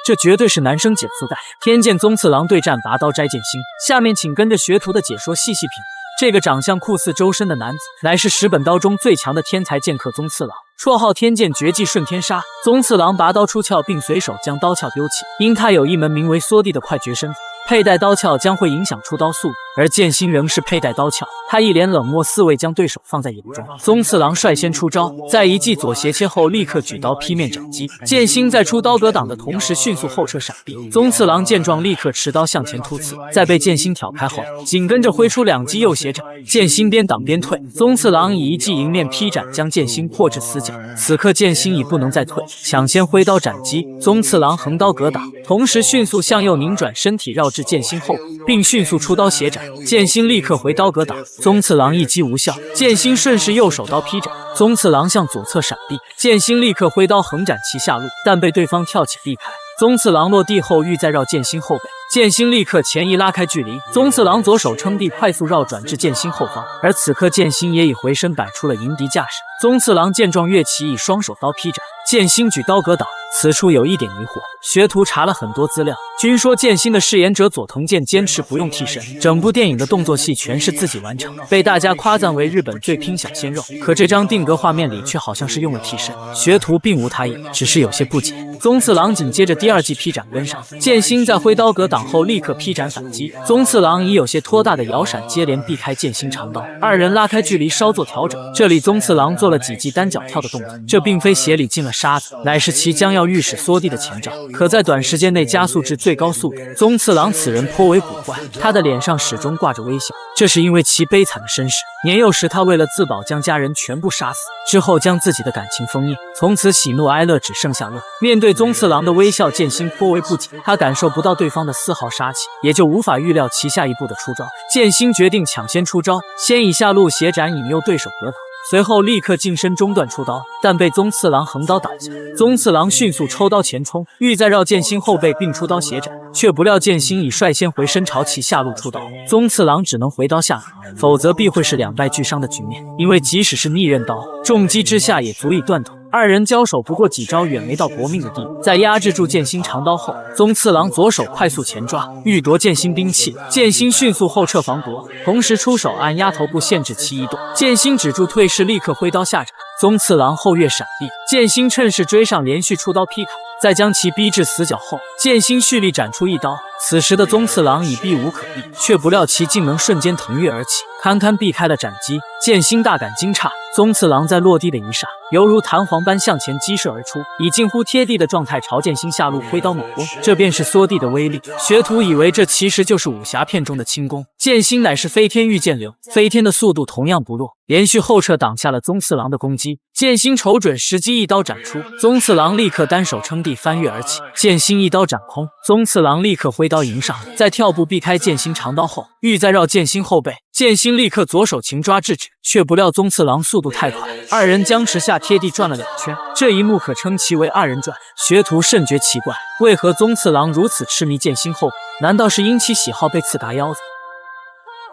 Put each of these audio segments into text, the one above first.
这绝对是男生减负带。天剑宗次郎对战拔刀斋剑心，下面请跟着学徒的解说细细品。这个长相酷似周深的男子，乃是10本刀中最强的天才剑客宗次郎，绰号天剑绝技顺天杀。宗次郎拔刀出鞘，并随手将刀鞘丢弃，因他有一门名为缩地的快绝身法，佩戴刀鞘将会影响出刀速度，而剑心仍是佩戴刀鞘，他一脸冷漠，似未将对手放在眼中。宗次郎率先出招，在一记左斜切后，立刻举刀劈面斩击。剑心在出刀格挡的同时，迅速后撤闪避。宗次郎见状，立刻持刀向前突刺，在被剑心挑开后，紧跟着挥出2记右斜斩，剑心边挡边退。宗次郎以一记迎面劈斩将剑心迫至死角。此刻剑心已不能再退，抢先挥刀斩击。宗次郎横刀格挡，同时迅速向右拧转身体，绕至剑心后，并迅速出刀斜斩。剑心立刻回刀格挡，宗次郎一击无效，剑心顺势右手刀劈斩，宗次郎向左侧闪避，剑心立刻挥刀横斩其下路，但被对方跳起避开。宗次郎落地后欲再绕剑心后背，剑心立刻前移拉开距离，宗次郎左手撑地快速绕转至剑心后方，而此刻剑心也已回身摆出了迎敌架势。宗次郎见状跃起，以双手刀劈斩，剑心举刀格挡。此处有一点疑惑，学徒查了很多资料，均说剑心的饰演者佐藤健坚持不用替身，整部电影的动作戏全是自己完成，被大家夸赞为日本最拼小鲜肉。可这张定格画面里却好像是用了替身，学徒并无他意，只是有些不解。宗次郎紧接着第2记劈斩跟上，剑心在挥刀格挡后立刻劈斩反击，宗次郎以有些拖大的摇闪接连避开剑心长刀，二人拉开距离稍作调整。这里宗次郎做了几记单脚跳的动作，这并非鞋里进了沙子，乃是其将要御使缩地的前兆，可在短时间内加速至最高速度。宗次郎此人颇为古怪，他的脸上始终挂着微笑，这是因为其悲惨的身世。年幼时他为了自保将家人全部杀死，之后将自己的感情封印，从此喜怒哀乐只剩下乐。面对宗次郎的微笑，剑心颇为不解，他感受不到对方的丝毫杀气，也就无法预料其下一步的出招。剑心决定抢先出招，先以下路斜斩引诱对手格挡，随后立刻近身中断出刀，但被宗次郎横刀挡下。宗次郎迅速抽刀前冲，欲再绕剑心后背并出刀斜斩，却不料剑心已率先回身朝其下路出刀，宗次郎只能回刀下砍，否则必会是2败俱伤的局面，因为即使是逆刃刀，重击之下也足以断头。二人交手不过几招，远没到搏命的地步。在压制住剑心长刀后，宗次郎左手快速前抓，欲夺剑心兵器，剑心迅速后撤防夺，同时出手按压头部限制其移动。剑心止住退势，立刻挥刀下斩，宗次郎后跃闪避，剑心趁势追上，连续出刀劈砍，在将其逼至死角后，剑心蓄力斩出一刀。此时的宗次郎已避无可避，却不料其竟能瞬间腾跃而起，堪堪避开了斩击。剑心大感惊诧，宗次郎在落地的一刹，犹如弹簧般向前激射而出，以近乎贴地的状态朝剑心下路挥刀猛攻，这便是缩地的威力。学徒以为这其实就是武侠片中的轻功，剑心乃是飞天御剑流，飞天的速度同样不弱，连续后撤挡下了宗次郎的攻击。剑心瞅准时机，一刀斩出，宗次郎立刻单手撑地翻跃而起，剑心一刀斩空，宗次郎立刻挥刀迎上，在跳步避开剑心长刀后，欲再绕剑心后背，剑心立刻左手擒抓制止，却不料宗次郎速度太快，二人僵持下贴地转了2圈，这一幕可称其为2人转。学徒甚觉奇怪，为何宗次郎如此痴迷剑心后背？难道是因其喜好被刺嘎腰子？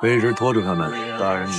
飞石拖住他们，大人你。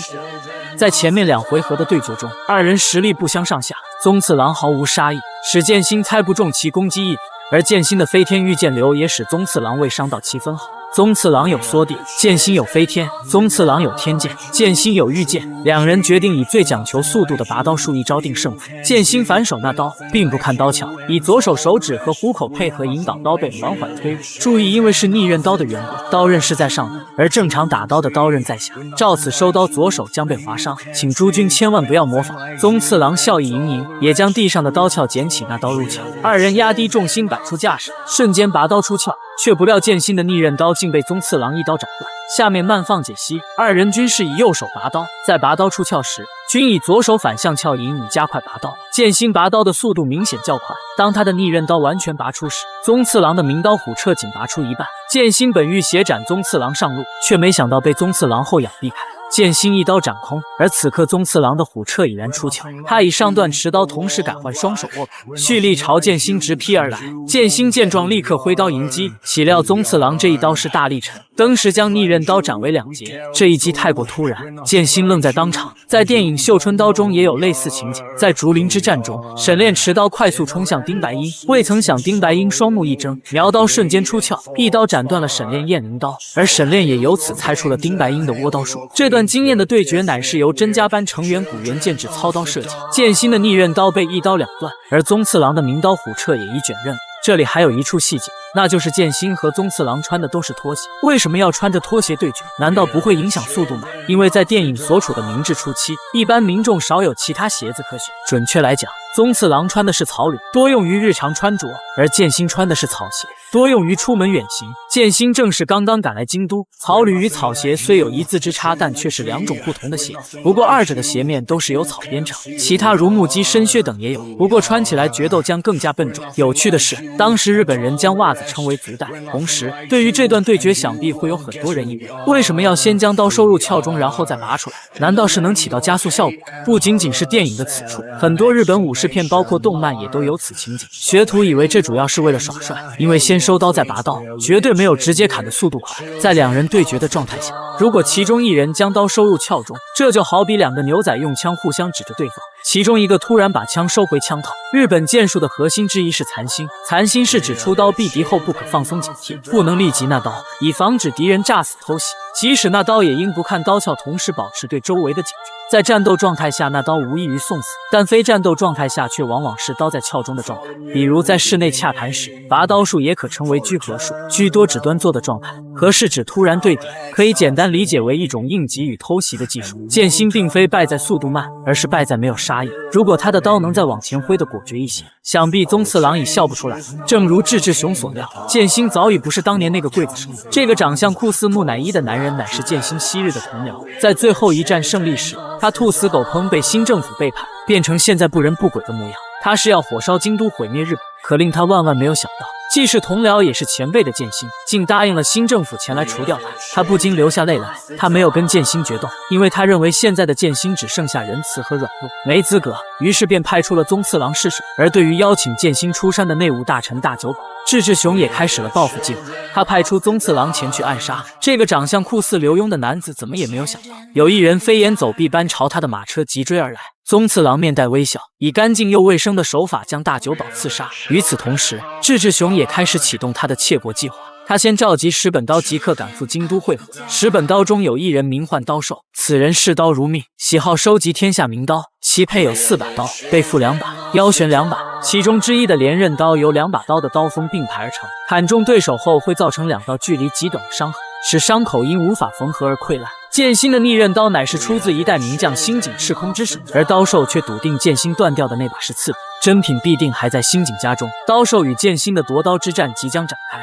在前面2回合的对决中，二人实力不相上下，宗次郎毫无杀意，使剑心猜不中其攻击意图，而剑心的飞天御剑流也使宗次郎未伤到其分毫。宗次郎有缩地，剑心有飞天，宗次郎有天剑，剑心有御剑。2人决定以最讲求速度的拔刀术一招定胜负。剑心反手那刀，并不看刀鞘，以左手手指和虎口配合引导刀背缓缓推入。注意，因为是逆刃刀的缘故，刀刃是在上的，而正常打刀的刀刃在下，照此收刀左手将被划伤，请诸君千万不要模仿。宗次郎笑意盈盈，也将地上的刀鞘捡起，那刀入鞘。2人压低重心，摆出架势，瞬间拔刀出鞘。却不料剑心的逆刃刀竟被宗次郎一刀斩断。下面慢放解析，二人均是以右手拔刀，在拔刀出鞘时，均以左手反向鞘引以加快拔刀。剑心拔刀的速度明显较快，当他的逆刃刀完全拔出时，宗次郎的明刀虎彻仅拔出一半。剑心本欲斜斩宗次郎上路，却没想到被宗次郎后仰避开。剑心一刀斩空。而此刻宗次郎的虎彻已然出鞘，他以上段持刀同时改换双手握柄，蓄力朝剑心直劈而来。剑心见状立刻挥刀迎击，岂料宗次郎这一刀是大力沉，登时将逆刃刀斩为2截。这一击太过突然，剑心愣在当场。在电影《绣春刀》中也有类似情景，在竹林之战中，沈炼持刀快速冲向丁白鹰，未曾想丁白鹰双目一睁，苗刀瞬间出鞘，一刀斩断了沈炼雁翎刀，而沈炼也由此猜出了丁白鹰的倭刀术。这段惊艳的对决乃是由甄家班成员古元剑指操刀设计，剑心的逆刃刀被一刀两断，而宗次郎的名刀虎彻也已卷刃。这里还有一处细节，那就是剑心和宗次郎穿的都是拖鞋。为什么要穿着拖鞋对决？难道不会影响速度吗？因为在电影所处的明治初期，一般民众少有其他鞋子可选。准确来讲，宗次郎穿的是草履，多用于日常穿着，而剑心穿的是草鞋，多用于出门远行。剑心正是刚刚赶来京都，草履与草鞋虽有一字之差，但却是2种不同的鞋子。不过二者的鞋面都是由草编成，其他如木屐、深靴等也有，不过穿起来决斗将更加笨重。有趣的是，当时日本人将袜子称为足带。同时，对于这段对决，想必会有很多人议论，为什么要先将刀收入鞘中，然后再拔出来？难道是能起到加速效果？不仅仅是电影的此处，很多日本武士片包括动漫也都有此情景。学徒以为这主要是为了耍帅，因为先收刀再拔刀，绝对没有直接砍的速度快。在2人对决的状态下，如果其中一人将刀收入鞘中，这就好比2个牛仔用枪互相指着对方，其中一个突然把枪收回枪套。日本剑术的核心之一是残心，残心是指出刀毙敌后不可放松警惕，不能立即那刀，以防止敌人诈死偷袭。即使那刀也应不看刀鞘，同时保持对周围的警觉。在战斗状态下，那刀无异于送死，但非战斗状态下却往往是刀在鞘中的状态。比如在室内洽谈时，拔刀术也可称为居合术，居多指端坐的状态，合是指突然对敌，可以简单理解为一种应急与偷袭的技术。剑心并非败在速度慢，而是败在没有杀意。如果他的刀能再往前挥得果决一些，想必宗次郎已笑不出来了。正如志志雄所料，剑心早已不是当年那个刽子手，这个长相酷似木乃伊的男人乃是剑心昔日的同僚。在最后一战胜利时，他兔死狗烹，被新政府背叛，变成现在不人不鬼的模样。他是要火烧京都，毁灭日本，可令他万万没有想到，既是同僚也是前辈的剑心，竟答应了新政府前来除掉他。他不禁流下泪来。他没有跟剑心决斗，因为他认为现在的剑心只剩下仁慈和软弱，没资格，于是便派出了宗次郎试水。而对于邀请剑心出山的内务大臣大久保，志志雄也开始了报复计划。他派出宗次郎前去暗杀这个长相酷似刘墉的男子，怎么也没有想到，有一人飞檐走壁般朝他的马车急追而来。宗次郎面带微笑，以干净又卫生的手法将大久保刺杀。与此同时，志志雄也开始启动他的窃国计划。他先召集石本刀即刻赶赴京都会合。石本刀中有一人名唤刀寿，此人嗜刀如命，喜好收集天下名刀，其配有4把刀，背负2把，腰悬2把，其中之一的连刃刀由2把刀的刀锋并排而成，砍中对手后会造成2道距离极短的伤痕，使伤口因无法缝合而溃烂。剑心的逆刃刀乃是出自一代名将新井赤空之手，而刀寿却笃定剑心断掉的那把是次把，真品必定还在新井家中。刀寿与剑心的夺刀之战即将展开。